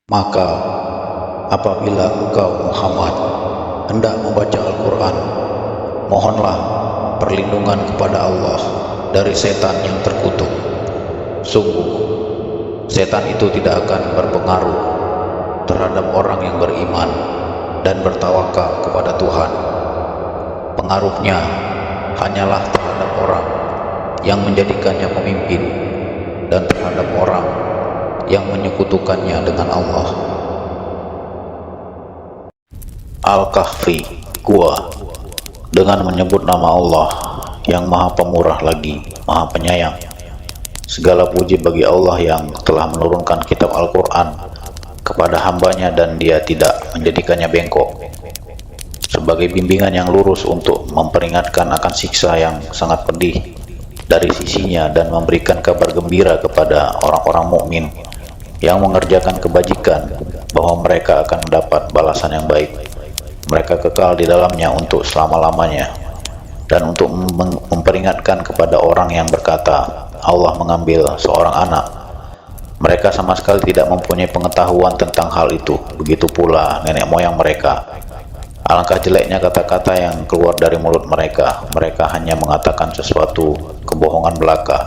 Maka apabila engkau Muhammad hendak membaca Al-Quran, mohonlah perlindungan kepada Allah dari setan yang terkutuk. Sungguh, setan itu tidak akan berpengaruh terhadap orang yang beriman dan bertawakal kepada Tuhan. Pengaruhnya hanyalah terhadap orang yang menjadikannya pemimpin dan terhadap orang yang menyekutukannya dengan Allah. Al-Kahfi, Gua, dengan menyebut nama Allah yang Maha Pemurah lagi Maha Penyayang. Segala puji bagi Allah yang telah menurunkan kitab Al-Quran kepada hambanya dan Dia tidak menjadikannya bengkok, sebagai bimbingan yang lurus untuk memperingatkan akan siksa yang sangat pedih dari sisinya dan memberikan kabar gembira kepada orang-orang mukmin yang mengerjakan kebajikan bahwa mereka akan mendapat balasan yang baik. Mereka kekal di dalamnya untuk selama-lamanya. Dan untuk memperingatkan kepada orang yang berkata Allah mengambil seorang anak, mereka sama sekali tidak mempunyai pengetahuan tentang hal itu. Begitu pula nenek moyang mereka. Alangkah jeleknya kata-kata yang keluar dari mulut mereka. Mereka hanya mengatakan sesuatu kebohongan belaka.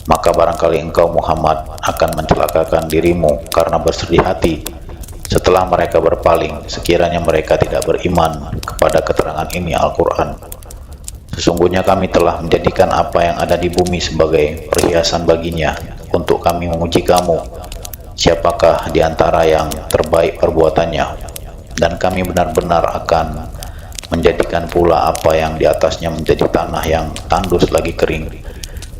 Maka barangkali engkau Muhammad akan mencelakakan dirimu karena bersedih hati setelah mereka berpaling, sekiranya mereka tidak beriman kepada keterangan ini Al-Quran. Sesungguhnya kami telah menjadikan apa yang ada di bumi sebagai perhiasan baginya untuk kami menguji kamu, siapakah di antara yang terbaik perbuatannya, dan kami benar-benar akan menjadikan pula apa yang di atasnya menjadi tanah yang tandus lagi kering.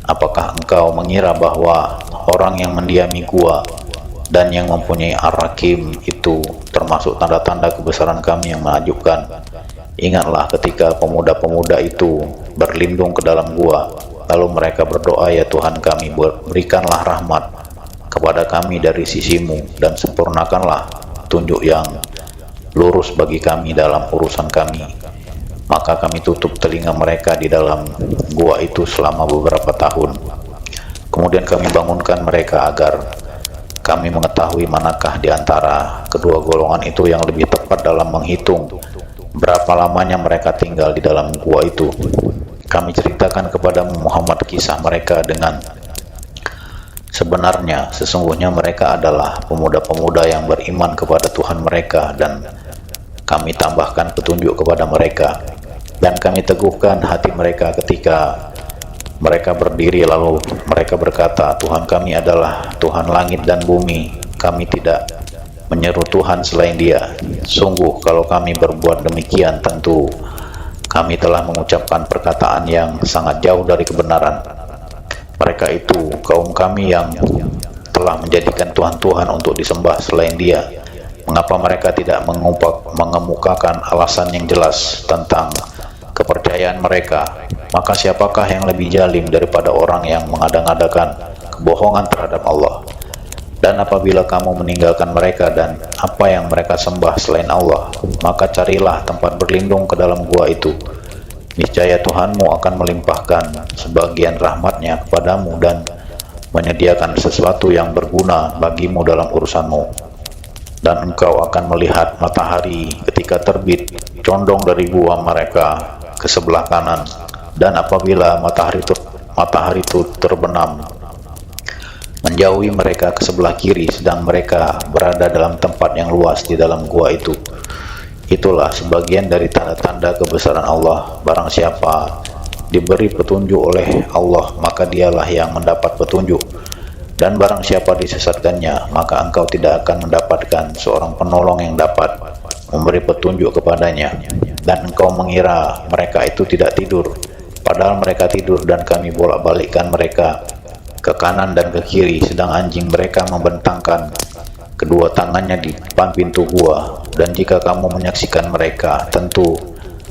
Apakah engkau mengira bahwa orang yang mendiami gua dan yang mempunyai ar-rakim itu termasuk tanda-tanda kebesaran kami yang menakjubkan? Ingatlah ketika pemuda-pemuda itu berlindung ke dalam gua, lalu mereka berdoa, ya Tuhan kami, berikanlah rahmat kepada kami dari sisimu dan sempurnakanlah petunjuk yang lurus bagi kami dalam urusan kami. Maka kami tutup telinga mereka di dalam gua itu selama beberapa tahun. Kemudian kami bangunkan mereka agar kami mengetahui manakah di antara kedua golongan itu yang lebih tepat dalam menghitung berapa lamanya mereka tinggal di dalam gua itu. Kami ceritakan kepadamu Muhammad kisah mereka dengan sebenarnya. Sesungguhnya mereka adalah pemuda-pemuda yang beriman kepada Tuhan mereka, dan kami tambahkan petunjuk kepada mereka, dan kami teguhkan hati mereka ketika mereka berdiri lalu mereka berkata, Tuhan kami adalah Tuhan langit dan bumi, kami tidak menyeru Tuhan selain Dia. Sungguh kalau kami berbuat demikian, tentu kami telah mengucapkan perkataan yang sangat jauh dari kebenaran. Mereka itu kaum kami yang telah menjadikan Tuhan-Tuhan untuk disembah selain Dia. Mengapa mereka tidak mengemukakan alasan yang jelas tentang kepercayaan mereka? Maka siapakah yang lebih zalim daripada orang yang mengada-ngadakan kebohongan terhadap Allah? Dan apabila kamu meninggalkan mereka dan apa yang mereka sembah selain Allah, maka carilah tempat berlindung ke dalam gua itu. Niscaya Tuhanmu akan melimpahkan sebagian rahmatnya kepadamu dan menyediakan sesuatu yang berguna bagimu dalam urusanmu. Dan engkau akan melihat matahari ketika terbit condong dari gua mereka ke sebelah kanan, dan apabila matahari itu terbenam menjauhi mereka ke sebelah kiri, sedang mereka berada dalam tempat yang luas di dalam gua itu. Itulah sebagian dari tanda-tanda kebesaran Allah. Barang siapa diberi petunjuk oleh Allah, maka dialah yang mendapat petunjuk. Dan barang siapa disesatkannya, maka engkau tidak akan mendapatkan seorang penolong yang dapat memberi petunjuk kepadanya. Dan engkau mengira mereka itu tidak tidur, padahal mereka tidur, dan kami bolak-balikkan mereka ke kanan dan ke kiri, sedang anjing mereka membentangkan kedua tangannya di depan pintu gua. Dan jika kamu menyaksikan mereka, tentu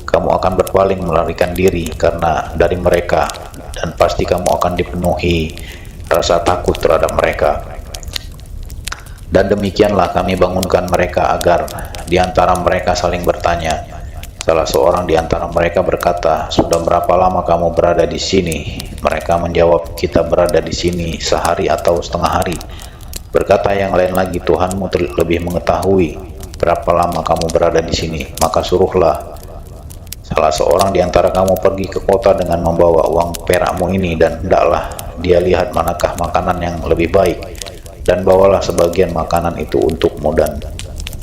kamu akan berpaling melarikan diri karena dari mereka, dan pasti kamu akan dipenuhi rasa takut terhadap mereka. Dan demikianlah kami bangunkan mereka agar di antara mereka saling bertanya. Salah seorang di antara mereka berkata, sudah berapa lama kamu berada di sini? Mereka menjawab, kita berada di sini sehari atau setengah hari. Berkata yang lain lagi, Tuhanmu lebih mengetahui berapa lama kamu berada di sini, maka suruhlah salah seorang di antara kamu pergi ke kota dengan membawa uang perakmu ini, dan hendaklah dia lihat manakah makanan yang lebih baik, dan bawalah sebagian makanan itu untukmu, dan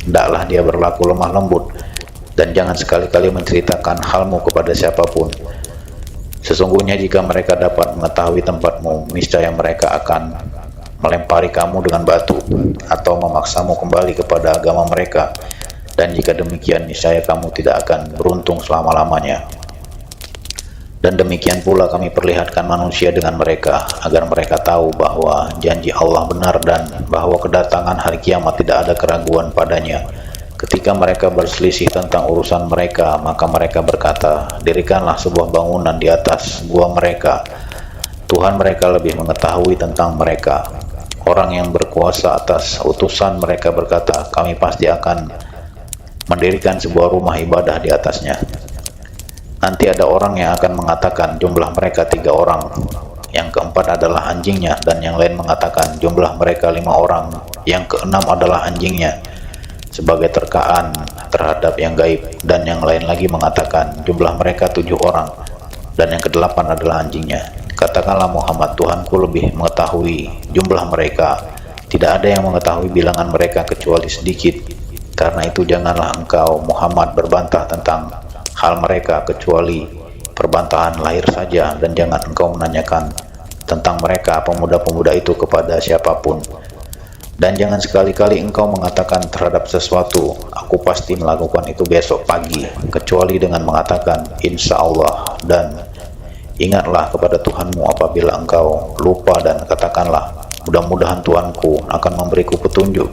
hendaklah dia berlaku lemah lembut, dan jangan sekali-kali menceritakan halmu kepada siapapun. Sesungguhnya jika mereka dapat mengetahui tempatmu, niscaya mereka akan melempari kamu dengan batu atau memaksamu kembali kepada agama mereka, dan jika demikian niscaya kamu tidak akan beruntung selama-lamanya. Dan demikian pula kami perlihatkan manusia dengan mereka, agar mereka tahu bahwa janji Allah benar dan bahwa kedatangan hari kiamat tidak ada keraguan padanya. Ketika mereka berselisih tentang urusan mereka, maka mereka berkata, dirikanlah sebuah bangunan di atas gua mereka. Tuhan mereka lebih mengetahui tentang mereka. Orang yang berkuasa atas utusan mereka berkata, kami pasti akan mendirikan sebuah rumah ibadah di atasnya. Nanti ada orang yang akan mengatakan jumlah mereka 3 orang, yang keempat adalah anjingnya, dan yang lain mengatakan jumlah mereka 5 orang, yang keenam adalah anjingnya, sebagai terkaan terhadap yang gaib, dan yang lain lagi mengatakan jumlah mereka 7 orang, dan yang kedelapan adalah anjingnya. Katakanlah Muhammad, Tuhanku lebih mengetahui jumlah mereka, tidak ada yang mengetahui bilangan mereka kecuali sedikit. Karena itu janganlah engkau Muhammad berbantah tentang hal mereka kecuali perbantahan lahir saja, dan jangan engkau menanyakan tentang mereka pemuda-pemuda itu kepada siapapun. Dan jangan sekali-kali engkau mengatakan terhadap sesuatu, aku pasti melakukan itu besok pagi, kecuali dengan mengatakan insya Allah. Dan ingatlah kepada Tuhanmu apabila engkau lupa, dan katakanlah mudah-mudahan Tuhanku akan memberiku petunjuk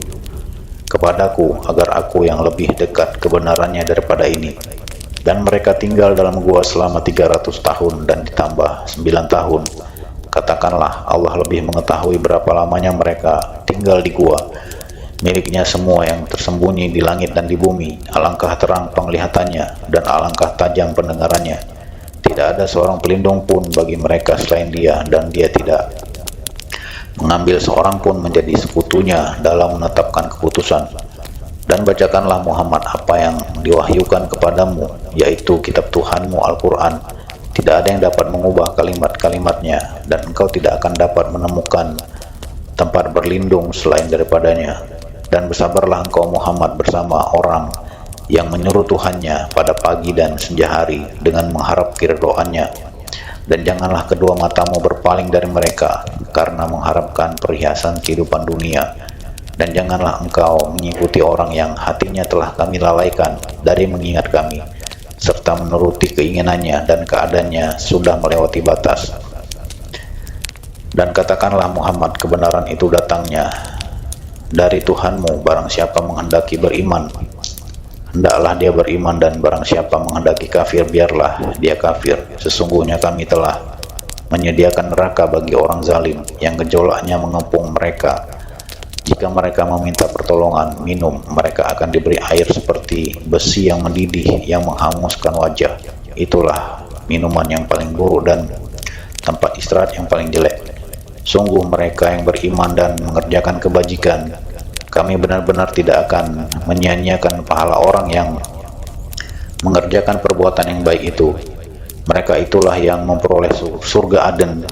kepadaku agar aku yang lebih dekat kebenarannya daripada ini. Dan mereka tinggal dalam gua selama 300 tahun dan ditambah 9 tahun. Katakanlah Allah lebih mengetahui berapa lamanya mereka tinggal di gua. Miliknya semua yang tersembunyi di langit dan di bumi. Alangkah terang penglihatannya dan alangkah tajam pendengarannya. Tidak ada seorang pelindung pun bagi mereka selain Dia, dan Dia tidak mengambil seorang pun menjadi sekutunya dalam menetapkan keputusan. Dan bacakanlah Muhammad apa yang diwahyukan kepadamu, yaitu kitab Tuhanmu Al-Quran. Tidak ada yang dapat mengubah kalimat-kalimatnya, dan engkau tidak akan dapat menemukan tempat berlindung selain daripadanya. Dan bersabarlah engkau Muhammad bersama orang yang menyuruh Tuhannya pada pagi dan senja hari dengan mengharap keridhaannya. Dan janganlah kedua matamu berpaling dari mereka karena mengharapkan perhiasan kehidupan dunia. Dan janganlah engkau mengikuti orang yang hatinya telah kami lalaikan dari mengingat kami, serta menuruti keinginannya dan keadaannya sudah melewati batas. Dan katakanlah Muhammad, kebenaran itu datangnya dari Tuhanmu. Barang siapa menghendaki beriman, hendaklah dia beriman, dan barang siapa menghendaki kafir, biarlah dia kafir. Sesungguhnya kami telah menyediakan neraka bagi orang zalim yang gejolaknya mengepung mereka. Jika mereka meminta pertolongan minum, mereka akan diberi air seperti besi yang mendidih yang menghanguskan wajah. Itulah minuman yang paling buruk dan tempat istirahat yang paling jelek. Sungguh mereka yang beriman dan mengerjakan kebajikan, kami benar-benar tidak akan menyia-nyiakan pahala orang yang mengerjakan perbuatan yang baik itu. Mereka itulah yang memperoleh surga Aden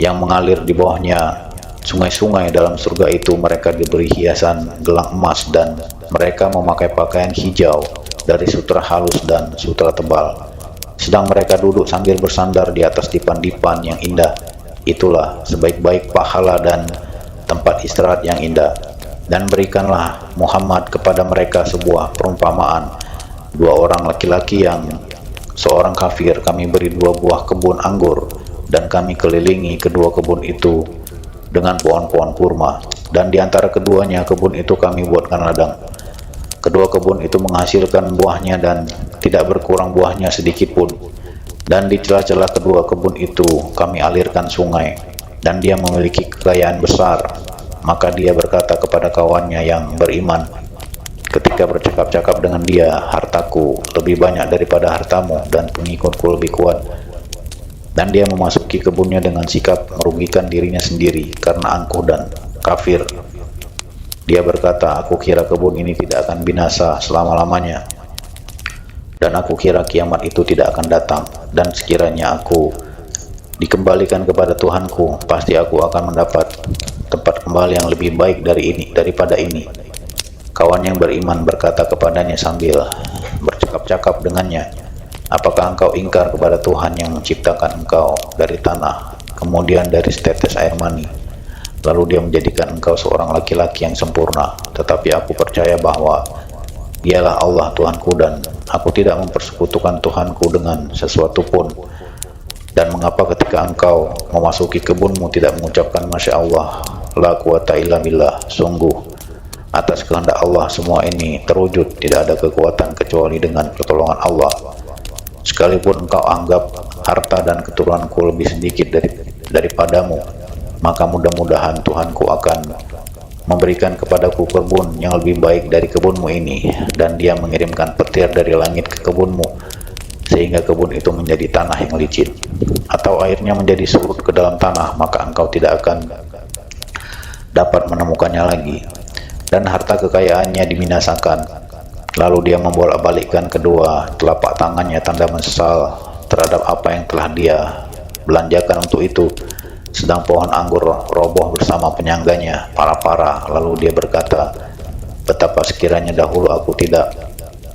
yang mengalir di bawahnya sungai-sungai. Dalam surga itu mereka diberi hiasan gelang emas, dan mereka memakai pakaian hijau dari sutra halus dan sutra tebal. Sedang mereka duduk sambil bersandar di atas dipan-dipan yang indah. Itulah sebaik-baik pahala dan tempat istirahat yang indah. Dan berikanlah Muhammad kepada mereka sebuah perumpamaan. 2 orang laki-laki yang seorang kafir, kami beri 2 buah kebun anggur, dan kami kelilingi kedua kebun itu dengan pohon-pohon kurma, dan di antara keduanya kebun itu kami buatkan ladang. Kedua kebun itu menghasilkan buahnya dan tidak berkurang buahnya sedikit pun. Dan di celah-celah kedua kebun itu kami alirkan sungai, dan dia memiliki kekayaan besar. Maka dia berkata kepada kawannya yang beriman ketika bercakap-cakap dengan dia, hartaku lebih banyak daripada hartamu, dan pengikutku lebih kuat. Dan dia memasuki kebunnya dengan sikap merugikan dirinya sendiri karena angkuh dan kafir. Dia berkata, aku kira kebun ini tidak akan binasa selama-lamanya, dan aku kira kiamat itu tidak akan datang, dan sekiranya aku dikembalikan kepada Tuhanku, pasti aku akan mendapat tempat kembali yang lebih baik daripada ini. Kawan yang beriman berkata kepadanya sambil bercakap-cakap dengannya, apakah engkau ingkar kepada Tuhan yang menciptakan engkau dari tanah, kemudian dari setetes air mani, lalu dia menjadikan engkau seorang laki-laki yang sempurna? Tetapi aku percaya bahwa Dialah Allah Tuhanku, dan aku tidak mempersekutukan Tuhanku dengan sesuatu pun. Dan mengapa ketika engkau memasuki kebunmu tidak mengucapkan Masya Allah, la quwata illa billah, sungguh atas kehendak Allah semua ini terwujud, tidak ada kekuatan kecuali dengan pertolongan Allah. Sekalipun engkau anggap harta dan keturunanku lebih sedikit daripadamu, maka mudah-mudahan Tuhanku akan memberikan kepadaku kebun yang lebih baik dari kebunmu ini, dan dia mengirimkan petir dari langit ke kebunmu, sehingga kebun itu menjadi tanah yang licin, atau airnya menjadi surut ke dalam tanah, maka engkau tidak akan dapat menemukannya lagi. Dan harta kekayaannya dibinasakan. Lalu dia membolak-balikkan kedua telapak tangannya tanda menyesal terhadap apa yang telah dia belanjakan untuk itu. Sedang pohon anggur roboh bersama penyangganya parah-parah. Lalu dia berkata, betapa sekiranya dahulu aku tidak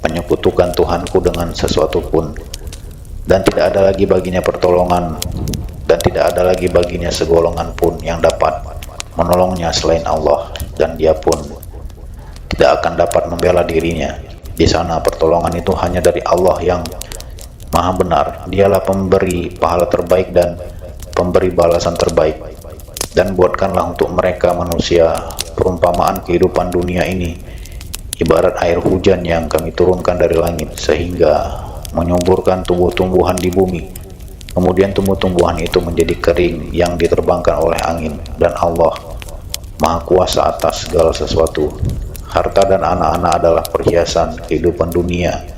menyekutukan Tuhanku dengan sesuatu pun, dan tidak ada lagi baginya pertolongan, dan tidak ada lagi baginya segolongan pun yang dapat menolongnya selain Allah, dan dia pun tidak akan dapat membela dirinya. Di sana pertolongan itu hanya dari Allah yang Maha Benar. Dialah pemberi pahala terbaik dan pemberi balasan terbaik. Dan buatkanlah untuk mereka manusia perumpamaan kehidupan dunia ini ibarat air hujan yang kami turunkan dari langit sehingga menyuburkan tumbuh-tumbuhan di bumi. Kemudian tumbuh-tumbuhan itu menjadi kering yang diterbangkan oleh angin, dan Allah Maha Kuasa atas segala sesuatu. Harta dan anak-anak adalah perhiasan kehidupan dunia,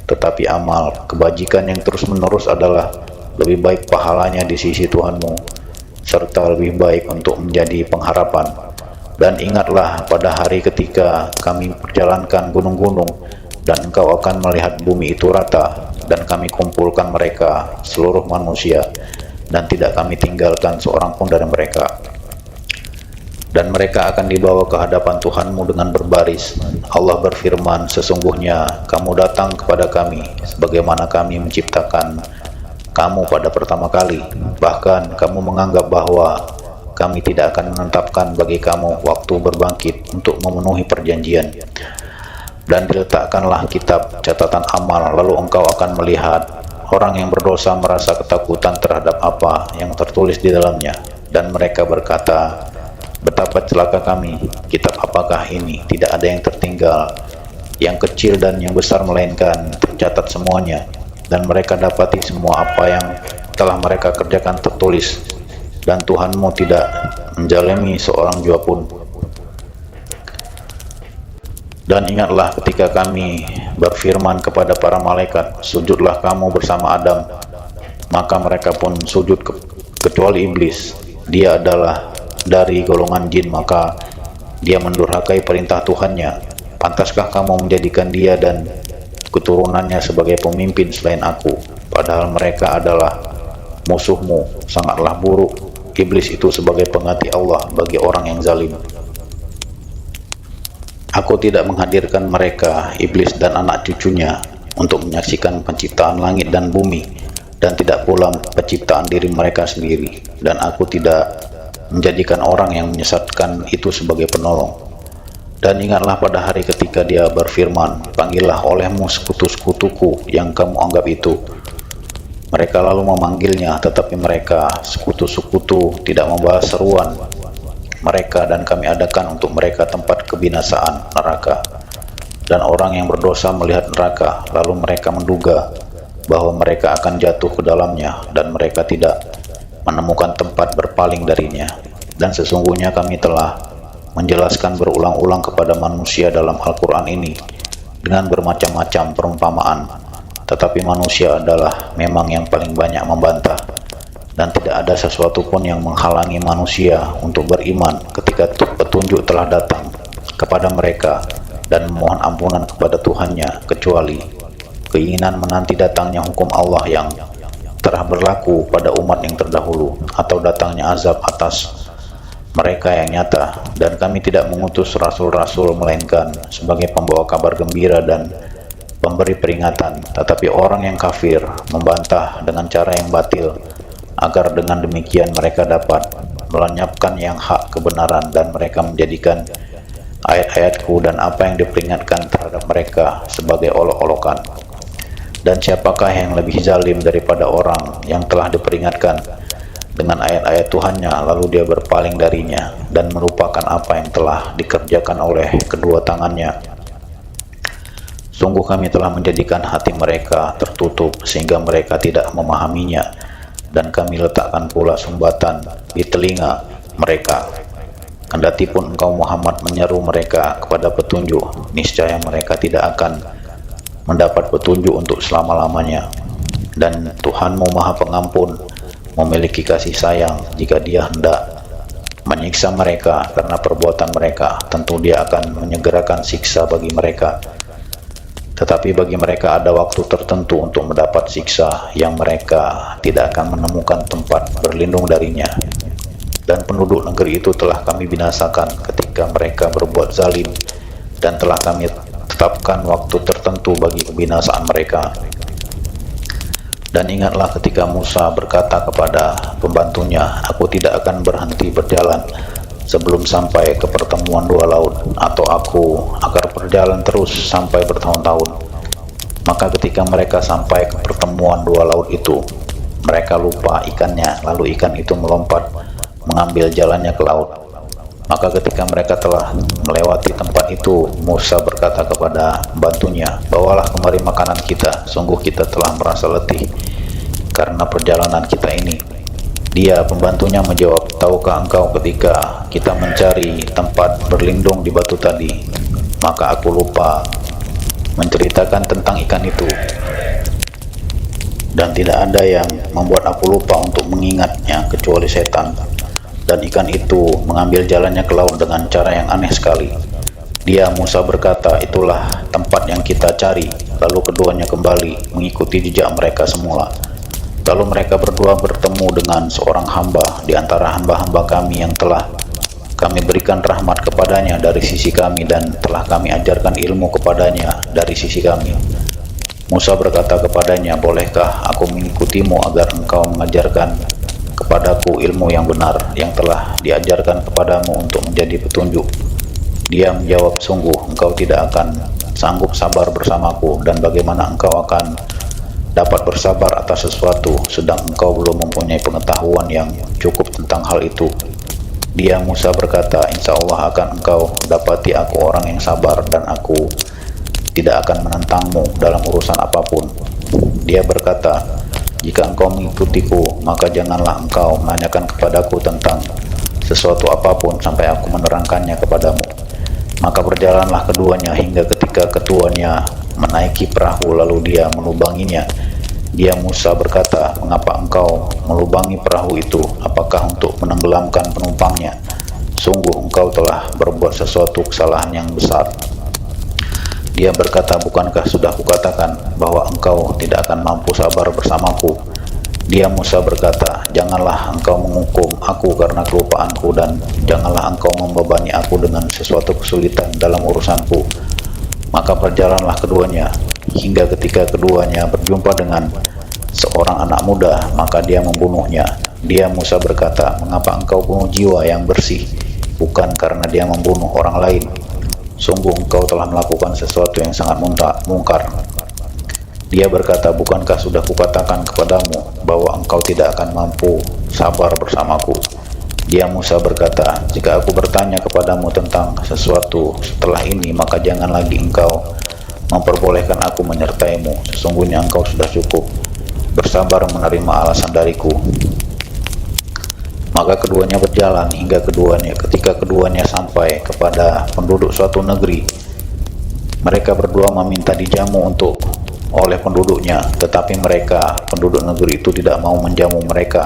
tetapi amal kebajikan yang terus-menerus adalah lebih baik pahalanya di sisi Tuhanmu, serta lebih baik untuk menjadi pengharapan. Dan ingatlah pada hari ketika kami perjalankan gunung-gunung, dan engkau akan melihat bumi itu rata, dan kami kumpulkan mereka seluruh manusia, dan tidak kami tinggalkan seorang pun dari mereka. Dan mereka akan dibawa ke hadapan Tuhanmu dengan berbaris. Allah berfirman, sesungguhnya kamu datang kepada kami sebagaimana kami menciptakan kamu pada pertama kali. Bahkan kamu menganggap bahwa kami tidak akan menetapkan bagi kamu waktu berbangkit untuk memenuhi perjanjian. Dan diletakkanlah kitab catatan amal, lalu engkau akan melihat orang yang berdosa merasa ketakutan terhadap apa yang tertulis di dalamnya. Dan mereka berkata, betapa celaka kami, kitab apakah ini? Tidak ada yang tertinggal, yang kecil dan yang besar, melainkan tercatat semuanya. Dan mereka dapati semua apa yang telah mereka kerjakan tertulis, dan Tuhanmu tidak menjalimi seorang jua pun. Dan ingatlah ketika kami berfirman kepada para malaikat, sujudlah kamu bersama Adam, maka mereka pun sujud kecuali iblis. Dia adalah dari golongan jin, maka dia mendurhakai perintah Tuhannya. Pantaskah kamu menjadikan dia dan keturunannya sebagai pemimpin selain aku, padahal mereka adalah musuhmu? Sangatlah buruk iblis itu sebagai pengganti Allah bagi orang yang zalim. Aku tidak menghadirkan mereka, iblis dan anak cucunya, untuk menyaksikan penciptaan langit dan bumi, dan tidak pula penciptaan diri mereka sendiri. Dan aku tidak menjadikan orang yang menyesatkan itu sebagai penolong. Dan ingatlah pada hari ketika dia berfirman, panggillah olehmu sekutu-sekutuku yang kamu anggap itu. Mereka lalu memanggilnya, tetapi mereka sekutu-sekutu tidak membahas seruan mereka, dan kami adakan untuk mereka tempat kebinasaan, neraka. Dan orang yang berdosa melihat neraka, lalu mereka menduga bahwa mereka akan jatuh ke dalamnya, dan mereka tidak menemukan tempat berpaling darinya. Dan sesungguhnya kami telah menjelaskan berulang-ulang kepada manusia dalam Al-Quran ini dengan bermacam-macam perumpamaan, tetapi manusia adalah memang yang paling banyak membantah, dan tidak ada sesuatu pun yang menghalangi manusia untuk beriman ketika petunjuk telah datang. kepada mereka dan memohon ampunan kepada Tuhannya, kecuali keinginan menanti datangnya hukum Allah yang telah berlaku pada umat yang terdahulu, atau datangnya azab atas mereka yang nyata. Dan kami tidak mengutus rasul-rasul melainkan sebagai pembawa kabar gembira dan pemberi peringatan, tetapi orang yang kafir membantah dengan cara yang batil, agar dengan demikian mereka dapat melenyapkan yang hak kebenaran, dan mereka menjadikan ayat-ayatku dan apa yang diperingatkan terhadap mereka sebagai olok-olokan. Dan siapakah yang lebih zalim daripada orang yang telah diperingatkan dengan ayat-ayat Tuhannya, lalu dia berpaling darinya dan melupakan apa yang telah dikerjakan oleh kedua tangannya? Sungguh kami telah menjadikan hati mereka tertutup sehingga mereka tidak memahaminya, dan kami letakkan pula sumbatan di telinga mereka. Kendati pun engkau Muhammad menyeru mereka kepada petunjuk, niscaya mereka tidak akan mendapat petunjuk untuk selama-lamanya. Dan Tuhanmu Maha Pengampun, memiliki kasih sayang. Jika Dia hendak menyiksa mereka karena perbuatan mereka, tentu Dia akan menyegerakan siksa bagi mereka. Tetapi bagi mereka ada waktu tertentu untuk mendapat siksa yang mereka tidak akan menemukan tempat berlindung darinya. Dan penduduk negeri itu telah kami binasakan ketika mereka berbuat zalim, dan telah kami tetapkan waktu tertentu bagi kebinasaan mereka. Dan ingatlah ketika Musa berkata kepada pembantunya, aku tidak akan berhenti berjalan sebelum sampai ke pertemuan dua laut, atau aku akan berjalan terus sampai bertahun-tahun. Maka ketika mereka sampai ke pertemuan dua laut itu, mereka lupa ikannya, lalu ikan itu melompat mengambil jalannya ke laut. Maka ketika mereka telah melewati tempat itu, Musa berkata kepada pembantunya, bawalah kemari makanan kita, sungguh kita telah merasa letih karena perjalanan kita ini. Dia, pembantunya, menjawab, tahukah engkau ketika kita mencari tempat berlindung di batu tadi, maka aku lupa menceritakan tentang ikan itu, dan tidak ada yang membuat aku lupa untuk mengingatnya kecuali setan. Dan ikan itu mengambil jalannya ke laut dengan cara yang aneh sekali. Dia, Musa, berkata, itulah tempat yang kita cari. Lalu keduanya kembali mengikuti jejak mereka semula. Lalu mereka berdua bertemu dengan seorang hamba di antara hamba-hamba kami yang telah kami berikan rahmat kepadanya dari sisi kami, dan telah kami ajarkan ilmu kepadanya dari sisi kami. Musa berkata kepadanya, bolehkah aku mengikutimu agar engkau mengajarkan kepadaku ilmu yang benar yang telah diajarkan kepadamu untuk menjadi petunjuk? Dia menjawab, sungguh engkau tidak akan sanggup sabar bersamaku, dan bagaimana engkau akan dapat bersabar atas sesuatu sedang engkau belum mempunyai pengetahuan yang cukup tentang hal itu? Dia, Musa, berkata, insya Allah akan engkau dapati aku orang yang sabar, dan aku tidak akan menentangmu dalam urusan apapun. Dia berkata, jika engkau mengikutiku, maka janganlah engkau menanyakan kepadaku tentang sesuatu apapun sampai aku menerangkannya kepadamu. Maka berjalanlah keduanya hingga ketika keduanya menaiki perahu, lalu dia melubanginya. Dia, Musa, berkata, mengapa engkau melubangi perahu itu? Apakah untuk menenggelamkan penumpangnya? Sungguh engkau telah berbuat sesuatu kesalahan yang besar. Dia berkata, bukankah sudah kukatakan bahwa engkau tidak akan mampu sabar bersamaku? Dia, Musa, berkata, janganlah engkau menghukum aku karena kelupaanku, dan janganlah engkau membebani aku dengan sesuatu kesulitan dalam urusanku. Maka berjalanlah keduanya hingga ketika keduanya berjumpa dengan seorang anak muda, maka dia membunuhnya. Dia, Musa, berkata, mengapa engkau bunuh jiwa yang bersih, bukan karena dia membunuh orang lain? Sungguh engkau telah melakukan sesuatu yang sangat mungkar. Dia berkata, bukankah sudah kukatakan kepadamu bahwa engkau tidak akan mampu sabar bersamaku? Dia, Musa, berkata, jika aku bertanya kepadamu tentang sesuatu setelah ini, maka jangan lagi engkau memperbolehkan aku menyertaimu. Sesungguhnya engkau sudah cukup bersabar menerima alasan dariku. Maka keduanya berjalan hingga ketika keduanya sampai kepada penduduk suatu negeri. Mereka berdua meminta dijamu oleh penduduknya, tetapi mereka, penduduk negeri itu, tidak mau menjamu mereka.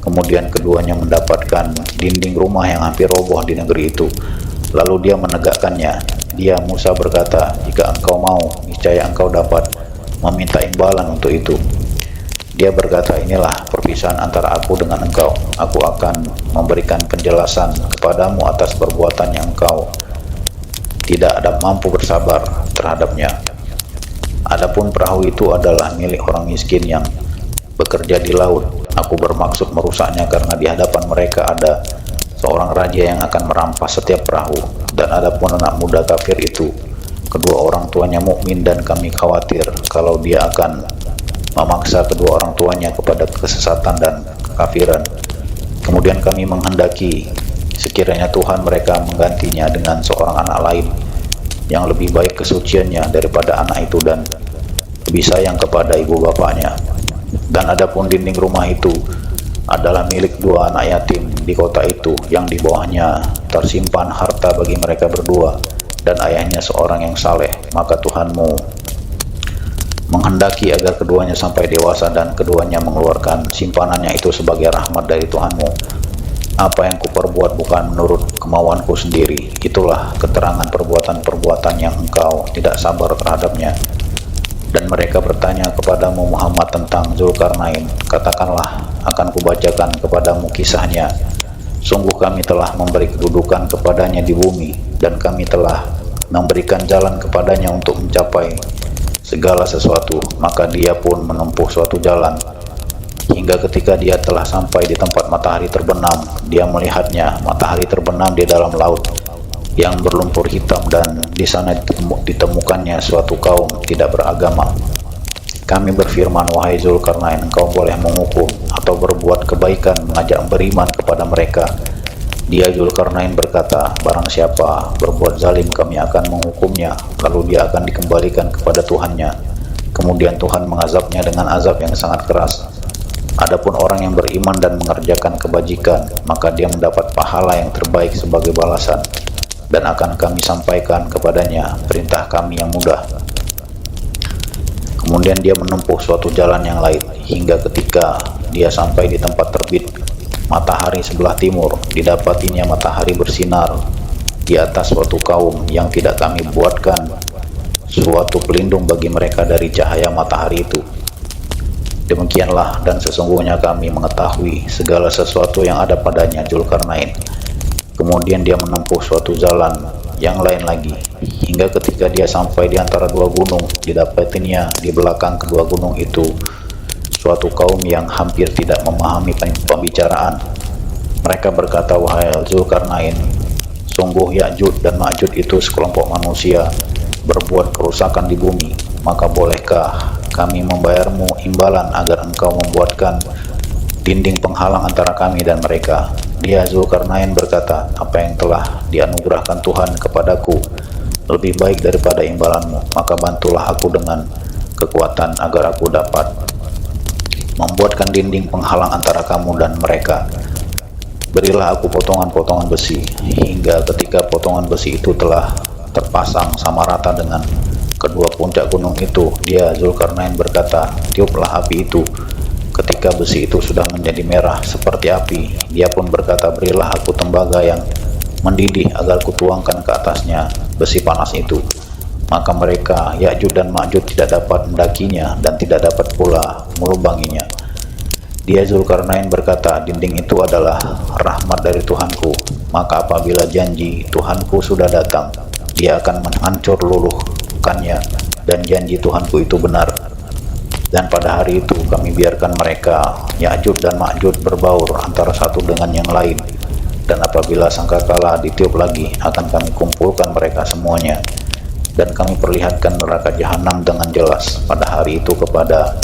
Kemudian keduanya mendapatkan dinding rumah yang hampir roboh di negeri itu. Lalu dia menegakkannya. Dia, Musa, berkata, "Jika engkau mau, niscaya engkau dapat meminta imbalan untuk itu." Dia berkata, "Inilah perpisahan antara aku dengan engkau. Aku akan memberikan penjelasan kepadamu atas perbuatan yang engkau tidak ada mampu bersabar terhadapnya. Adapun perahu itu adalah milik orang miskin yang bekerja di laut. Aku bermaksud merusaknya karena di hadapan mereka ada seorang raja yang akan merampas setiap perahu. Dan adapun anak muda kafir itu, kedua orang tuanya mukmin dan kami khawatir kalau dia akan memaksa kedua orang tuanya kepada kesesatan dan kekafiran. Kemudian kami menghendaki sekiranya Tuhan mereka menggantinya dengan seorang anak lain yang lebih baik kesuciannya daripada anak itu dan lebih sayang kepada ibu bapaknya. Dan adapun dinding rumah itu adalah milik dua anak yatim di kota itu yang di bawahnya tersimpan harta bagi mereka berdua dan ayahnya seorang yang saleh. Maka Tuhanmu menghendaki agar keduanya sampai dewasa dan keduanya mengeluarkan simpanannya itu sebagai rahmat dari Tuhanmu. Apa yang kuperbuat bukan menurut kemauanku sendiri. Itulah keterangan perbuatan-perbuatan yang engkau tidak sabar terhadapnya." Dan mereka bertanya kepadamu Muhammad tentang Zulkarnain. Katakanlah, akan kubacakan kepadamu kisahnya. Sungguh kami telah memberi kedudukan kepadanya di bumi, dan kami telah memberikan jalan kepadanya untuk mencapai segala sesuatu. Maka dia pun menempuh suatu jalan, hingga ketika dia telah sampai di tempat matahari terbenam, dia melihatnya, matahari terbenam di dalam laut yang berlumpur hitam, dan di sana ditemukannya suatu kaum tidak beragama. Kami berfirman, "Wahai Zulkarnain, engkau boleh menghukum atau berbuat kebaikan mengajak beriman kepada mereka." Dia, Zulkarnain, berkata, "Barang siapa berbuat zalim, kami akan menghukumnya, lalu dia akan dikembalikan kepada Tuhannya. Kemudian Tuhan mengazabnya dengan azab yang sangat keras. Adapun orang yang beriman dan mengerjakan kebajikan, maka dia mendapat pahala yang terbaik sebagai balasan, dan akan kami sampaikan kepadanya perintah kami yang mudah." Kemudian dia menempuh suatu jalan yang lain, hingga ketika dia sampai di tempat terbit matahari sebelah timur, didapatinya matahari bersinar di atas suatu kaum yang tidak kami buatkan suatu pelindung bagi mereka dari cahaya matahari itu. Demikianlah, dan sesungguhnya kami mengetahui segala sesuatu yang ada padanya, Zulkarnain. Kemudian dia menempuh suatu jalan yang lain lagi, hingga ketika dia sampai di antara dua gunung, didapatinya di belakang kedua gunung itu suatu kaum yang hampir tidak memahami pembicaraan. Mereka berkata, "Wahai Zulkarnain, sungguh Ya'juj dan Ma'juj itu sekelompok manusia berbuat kerusakan di bumi. Maka bolehkah kami membayarmu imbalan agar engkau membuatkan dinding penghalang antara kami dan mereka?" Dia, Zulkarnain, berkata, "Apa yang telah dianugerahkan Tuhan kepadaku lebih baik daripada imbalanmu, maka bantulah aku dengan kekuatan agar aku dapat membuatkan dinding penghalang antara kamu dan mereka. Berilah aku potongan-potongan besi, hingga ketika potongan besi itu telah terpasang sama rata dengan kedua puncak gunung itu." Dia, Zulkarnain, berkata, "Tiuplah api itu." Ketika besi itu sudah menjadi merah seperti api, dia pun berkata, "Berilah aku tembaga yang mendidih agar kutuangkan ke atasnya besi panas itu." Maka mereka, Ya'juj dan Ma'juj, tidak dapat mendakinya dan tidak dapat pula melubanginya. Dia, Zulkarnain, berkata, "Dinding itu adalah rahmat dari Tuhanku, maka apabila janji Tuhanku sudah datang, dia akan menghancur luluhkannya, dan janji Tuhanku itu benar. Dan pada hari itu kami biarkan mereka, Ya'juj dan Ma'juj, berbaur antara satu dengan yang lain. Dan apabila sangkakala ditiup lagi, akan kami kumpulkan mereka semuanya. Dan kami perlihatkan neraka jahanam dengan jelas pada hari itu kepada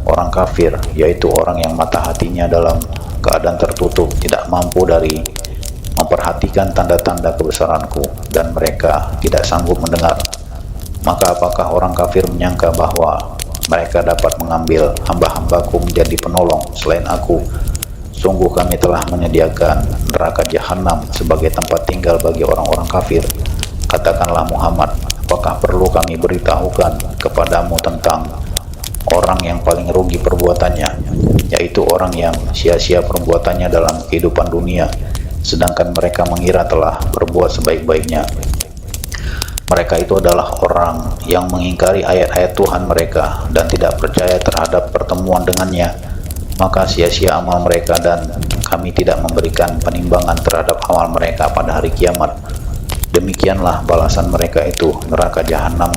orang kafir, yaitu orang yang mata hatinya dalam keadaan tertutup, tidak mampu dari memperhatikan tanda-tanda kebesaranku, dan mereka tidak sanggup mendengar. Maka apakah orang kafir menyangka bahwa mereka dapat mengambil hamba-hambaku menjadi penolong selain aku? Sungguh kami telah menyediakan neraka jahanam sebagai tempat tinggal bagi orang-orang kafir. Katakanlah Muhammad, apakah perlu kami beritahukan kepadamu tentang orang yang paling rugi perbuatannya, yaitu orang yang sia-sia perbuatannya dalam kehidupan dunia, sedangkan mereka mengira telah berbuat sebaik-baiknya. Mereka itu adalah orang yang mengingkari ayat-ayat Tuhan mereka dan tidak percaya terhadap pertemuan dengannya. Maka sia-sia amal mereka dan kami tidak memberikan penimbangan terhadap amal mereka pada hari kiamat. Demikianlah balasan mereka itu, neraka jahanam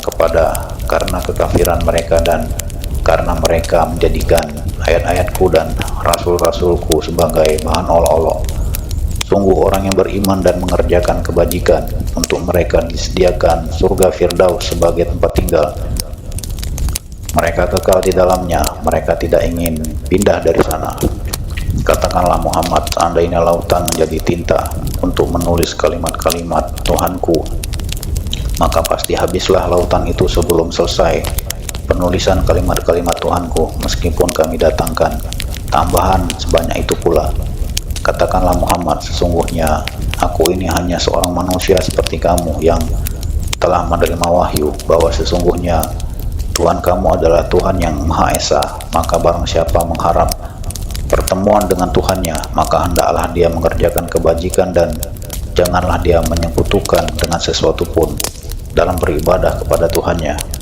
karena kekafiran mereka dan karena mereka menjadikan ayat-ayatku dan rasul-rasulku sebagai bahan olok-olok. Sungguh orang yang beriman dan mengerjakan kebajikan, untuk mereka disediakan surga Firdaus sebagai tempat tinggal. Mereka kekal di dalamnya, mereka tidak ingin pindah dari sana. Katakanlah Muhammad, seandainya lautan menjadi tinta untuk menulis kalimat-kalimat Tuhanku, maka pasti habislah lautan itu sebelum selesai penulisan kalimat-kalimat Tuhanku, meskipun kami datangkan tambahan sebanyak itu pula. Katakanlah Muhammad, sesungguhnya aku ini hanya seorang manusia seperti kamu yang telah menerima wahyu bahwa sesungguhnya Tuhan kamu adalah Tuhan yang Maha Esa. Maka barang siapa mengharap pertemuan dengan Tuhannya, maka hendaklah dia mengerjakan kebajikan dan janganlah dia menyekutukan dengan sesuatu pun dalam beribadah kepada Tuhannya.